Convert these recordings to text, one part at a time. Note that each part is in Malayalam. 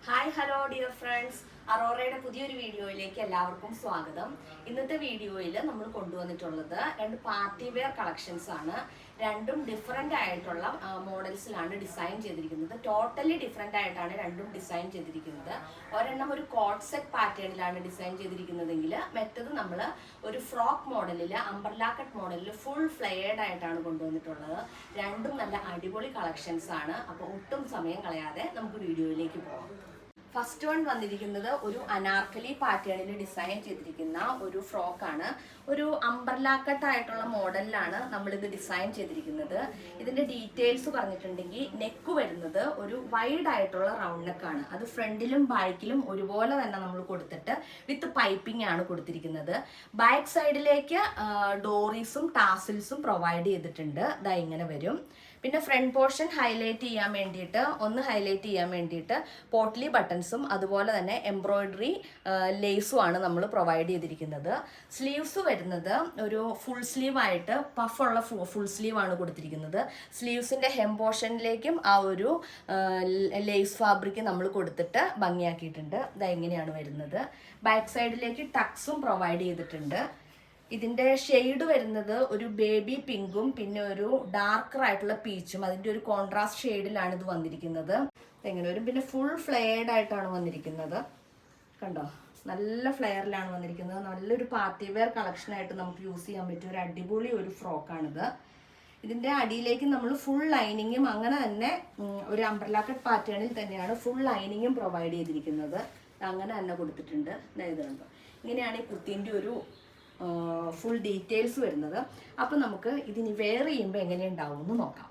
ഹായ് ഹലോ ഡിയർ ഫ്രണ്ട്സ്, അറോറയുടെ പുതിയൊരു വീഡിയോയിലേക്ക് എല്ലാവർക്കും സ്വാഗതം. ഇന്നത്തെ വീഡിയോയിൽ നമ്മൾ കൊണ്ടുവന്നിട്ടുള്ളത് രണ്ട് പാർട്ടി വെയർ കളക്ഷൻസ് ആണ്. രണ്ടും ഡിഫറെൻ്റ് ആയിട്ടുള്ള മോഡൽസിലാണ് ഡിസൈൻ ചെയ്തിരിക്കുന്നത്. ടോട്ടലി ഡിഫറെൻ്റ് ആയിട്ടാണ് രണ്ടും ഡിസൈൻ ചെയ്തിരിക്കുന്നത്. ഒരെണ്ണം ഒരു കോട്ട് സെറ്റ് പാറ്റേണിലാണ് ഡിസൈൻ ചെയ്തിരിക്കുന്നതെങ്കിൽ മറ്റത് നമ്മൾ ഒരു ഫ്രോക്ക് മോഡലിൽ, അംബ്രല്ല കട്ട് മോഡലിൽ ഫുൾ ഫ്ലെയർഡ് ആയിട്ടാണ് കൊണ്ടുവന്നിട്ടുള്ളത്. രണ്ടും നല്ല അടിപൊളി കളക്ഷൻസ് ആണ്. അപ്പോൾ ഒട്ടും സമയം കളയാതെ നമുക്ക് വീഡിയോയിലേക്ക് പോകാം. ഫസ്റ്റ് വൺ വന്നിരിക്കുന്നത് ഒരു അനാർക്കലി പാറ്റേണിൽ ഡിസൈൻ ചെയ്തിരിക്കുന്ന ഒരു ഫ്രോക്കാണ്. ഒരു അംബ്രല്ല കട്ട് ആയിട്ടുള്ള മോഡലിലാണ് നമ്മളിത് ഡിസൈൻ ചെയ്തിരിക്കുന്നത്. ഇതിൻ്റെ ഡീറ്റെയിൽസ് പറഞ്ഞിട്ടുണ്ടെങ്കിൽ നെക്ക് വരുന്നത് ഒരു വൈഡ് ആയിട്ടുള്ള റൗണ്ട് നെക്കാണ്. അത് ഫ്രണ്ടിലും ബാക്കിലും ഒരുപോലെ തന്നെ നമ്മൾ കൊടുത്തിട്ട് വിത്ത് പൈപ്പിംഗ് ആണ് കൊടുത്തിരിക്കുന്നത്. ബാക്ക് സൈഡിലേക്ക് ഡോറീസും ടാസിൽസും പ്രൊവൈഡ് ചെയ്തിട്ടുണ്ട്. ദാ ഇങ്ങനെ വരും. പിന്നെ ഫ്രണ്ട് പോർഷൻ ഹൈലൈറ്റ് ചെയ്യാൻ വേണ്ടിയിട്ട് പോട്ട്ലി ബട്ടൺസും അതുപോലെ തന്നെ എംബ്രോയിഡറി ലേസും ആണ് നമ്മൾ പ്രൊവൈഡ് ചെയ്തിരിക്കുന്നത്. സ്ലീവ്സ് വരുന്നത് ഒരു ഫുൾ സ്ലീവ് ആയിട്ട് പഫുള്ള ഫുൾ സ്ലീവ് ആണ് കൊടുത്തിരിക്കുന്നത്. സ്ലീവ്സിൻ്റെ ഹെം പോർഷനിലേക്കും ആ ഒരു ലേസ് ഫാബ്രിക് നമ്മൾ കൊടുത്തിട്ട് ഭംഗിയാക്കിയിട്ടുണ്ട്. ഇതെങ്ങനെയാണ് വരുന്നത്. ബാക്ക് സൈഡിലേക്ക് ടക്സും പ്രൊവൈഡ് ചെയ്തിട്ടുണ്ട്. ഇതിൻ്റെ ഷെയ്ഡ് വരുന്നത് ഒരു ബേബി പിങ്കും പിന്നെ ഒരു ഡാർക്കർ ആയിട്ടുള്ള പീച്ചും, അതിൻ്റെ ഒരു കോൺട്രാസ്റ്റ് ഷെയ്ഡിലാണ് ഇത് വന്നിരിക്കുന്നത്. എങ്ങനെ വരും. പിന്നെ ഫുൾ ഫ്ലെയർഡ് ആയിട്ടാണ് വന്നിരിക്കുന്നത്. കണ്ടോ, നല്ല ഫ്ലെയറിലാണ് വന്നിരിക്കുന്നത്. നല്ലൊരു പാർട്ടി വെയർ കളക്ഷനായിട്ട് നമുക്ക് യൂസ് ചെയ്യാൻ പറ്റിയ ഒരു അടിപൊളി ഒരു ഫ്രോക്കാണിത്. ഇതിൻ്റെ അടിയിലേക്ക് നമ്മൾ ഫുൾ ലൈനിങ്ങും അങ്ങനെ തന്നെ ഒരു അംബ്രല്ല കട്ട് പാറ്റേണിൽ തന്നെയാണ് ഫുൾ ലൈനിങ്ങും പ്രൊവൈഡ് ചെയ്തിരിക്കുന്നത്. അങ്ങനെ തന്നെ കൊടുത്തിട്ടുണ്ട്. ഇത് കണ്ടോ, ഇങ്ങനെയാണ് ഈ കുർത്തീൻ്റെ ഒരു ഫുൾ ഡീറ്റെയിൽസ് വരുന്നത്. അപ്പോൾ നമുക്ക് ഇതിന് വെയർ ചെയ്യുമ്പോൾ എങ്ങനെയുണ്ടാവും എന്ന് നോക്കാം.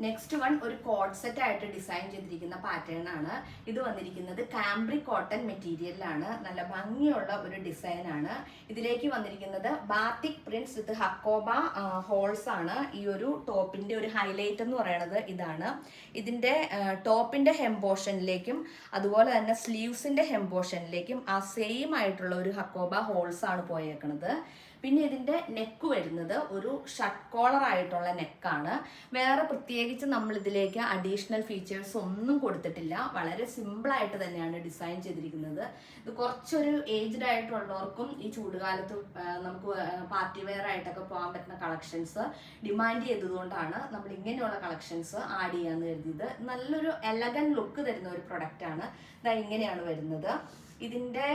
നെക്സ്റ്റ് വൺ ഒരു കോഡ് സെറ്റ് ആയിട്ട് ഡിസൈൻ ചെയ്തിരിക്കുന്ന പാറ്റേൺ ആണ്. ഇത് വന്നിരിക്കുന്നത് കാംബ്രിക് കോട്ടൺ മെറ്റീരിയലിലാണ്. നല്ല ഭംഗിയുള്ള ഒരു ഡിസൈൻ ആണ്. ഇതിലേക്ക് വന്നിരിക്കുന്നത് ബാത്തിക് പ്രിന്റ്സ് വിത്ത് ഹക്കോബ ഹോൾസ് ആണ്. ഈ ഒരു ടോപ്പിന്റെ ഒരു ഹൈലൈറ്റ് എന്ന് പറയുന്നത് ഇതാണ്. ഇതിന്റെ ടോപ്പിന്റെ ഹെം പോർഷനിലേക്കും അതുപോലെ തന്നെ സ്ലീവ്സിന്റെ ഹെം പോർഷനിലേക്കും ആ സെയിം ആയിട്ടുള്ള ഒരു ഹക്കോബ ഹോൾസ് ആണ് പോയേക്കുന്നത്. പിന്നെ ഇതിൻ്റെ നെക്ക് വരുന്നത് ഒരു ഷർട്ട് കോളർ ആയിട്ടുള്ള നെക്കാണ്. വേറെ പ്രത്യേകിച്ച് നമ്മൾ ഇതിലേക്ക് അഡീഷണൽ ഫീച്ചേഴ്സ് ഒന്നും കൊടുത്തിട്ടില്ല. വളരെ സിമ്പിളായിട്ട് തന്നെയാണ് ഡിസൈൻ ചെയ്തിരിക്കുന്നത്. ഇത് കുറച്ചൊരു ഏജ്ഡ് ആയിട്ടുള്ളവർക്കും ഈ ചൂടുകാലത്ത് നമുക്ക് പാർട്ടി വെയർ ആയിട്ടൊക്കെ പോകാൻ പറ്റുന്ന കളക്ഷൻസ് ഡിമാൻഡ് ചെയ്തതുകൊണ്ടാണ് നമ്മൾ ഇങ്ങനെയുള്ള കളക്ഷൻസ് ആഡ് ചെയ്യാമെന്ന് കരുതിയത്. നല്ലൊരു എലഗൻ ലുക്ക് തരുന്ന ഒരു പ്രൊഡക്റ്റാണ്. ഇതാ ഇങ്ങനെയാണ് വരുന്നത്. ഇതിൻ്റെ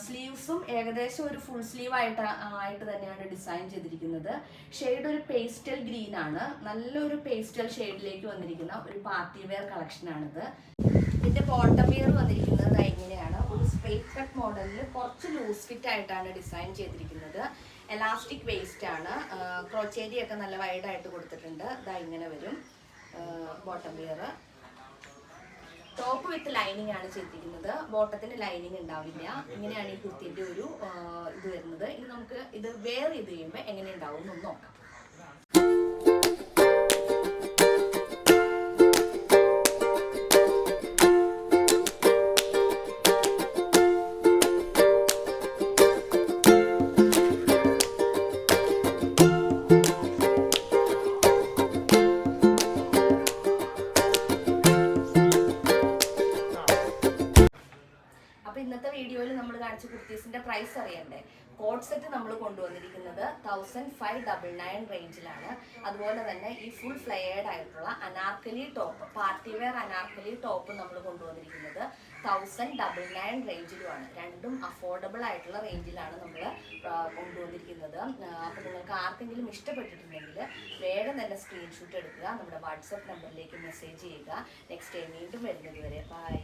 സ്ലീവ്സും ഏകദേശം ഒരു ഫുൾ സ്ലീവ് ആയിട്ട് തന്നെയാണ് ഡിസൈൻ ചെയ്തിരിക്കുന്നത്. ഷെയ്ഡ് ഒരു പേസ്റ്റൽ ഗ്രീൻ ആണ്. നല്ലൊരു പേസ്റ്റൽ ഷെയ്ഡിലേക്ക് വന്നിരിക്കുന്ന ഒരു പാർട്ടി വെയർ കളക്ഷനാണിത്. ഇതിൻ്റെ ബോട്ടം വെയർ വന്നിരിക്കുന്നത് ഇങ്ങനെയാണ്. ഒരു സ്ട്രെയിറ്റ് കട്ട് മോഡലിൽ കുറച്ച് ലൂസ് ഫിറ്റ് ആയിട്ടാണ് ഡിസൈൻ ചെയ്തിരിക്കുന്നത്. എലാസ്റ്റിക് വേസ്റ്റ് ആണ്. ക്രോച്ചേരിയൊക്കെ നല്ല വൈഡായിട്ട് കൊടുത്തിട്ടുണ്ട്. ഇതാ ഇങ്ങനെ വരും bottom wear. Top with lining ആണ് ചെയ്തിരിക്കുന്നത്. ബോട്ടത്തിന് ലൈനിങ് ഉണ്ടാവില്ല. ഇങ്ങനെയാണ് ഈ കുർത്തിൻ്റെ ഒരു ഇത് വരുന്നത്. ഇനി നമുക്ക് ഇത് വെയർ ചെയ്ത് കഴിയുമ്പോൾ എങ്ങനെ ഉണ്ടാവും എന്ന് നോക്കാം. ഇന്നത്തെ വീഡിയോയിൽ നമ്മൾ കാണിച്ച കുർത്തീസിന്റെ പ്രൈസ് അറിയണ്ടേ. കോഡ് സെറ്റ് നമ്മൾ കൊണ്ടുവന്നിരിക്കുന്നത് 1599 റേഞ്ചിലാണ്. അതുപോലെ തന്നെ ഈ ഫുൾ ഫ്ലെയർഡ് ആയിട്ടുള്ള anarkali top, party wear anarkali top നമ്മൾ കൊണ്ടുവന്നിരിക്കുന്നത് 1099 റേഞ്ചിലുമാണ്. രണ്ടും അഫോർഡബിൾ ആയിട്ടുള്ള റേഞ്ചിലാണ് നമ്മൾ കൊണ്ടുവന്നിരിക്കുന്നത്. അപ്പോൾ നിങ്ങൾക്ക് ആർക്കെങ്കിലും ഇഷ്ടപ്പെട്ടിട്ടുണ്ടെങ്കിൽ വേഗം തന്നെ സ്ക്രീൻഷോട്ട് എടുക്കുക, നമ്മുടെ വാട്സപ്പ് നമ്പറിലേക്ക് മെസ്സേജ് ചെയ്യുക. നെക്സ്റ്റ് ടൈം വീണ്ടും വരുന്നത് വരെ ബൈ.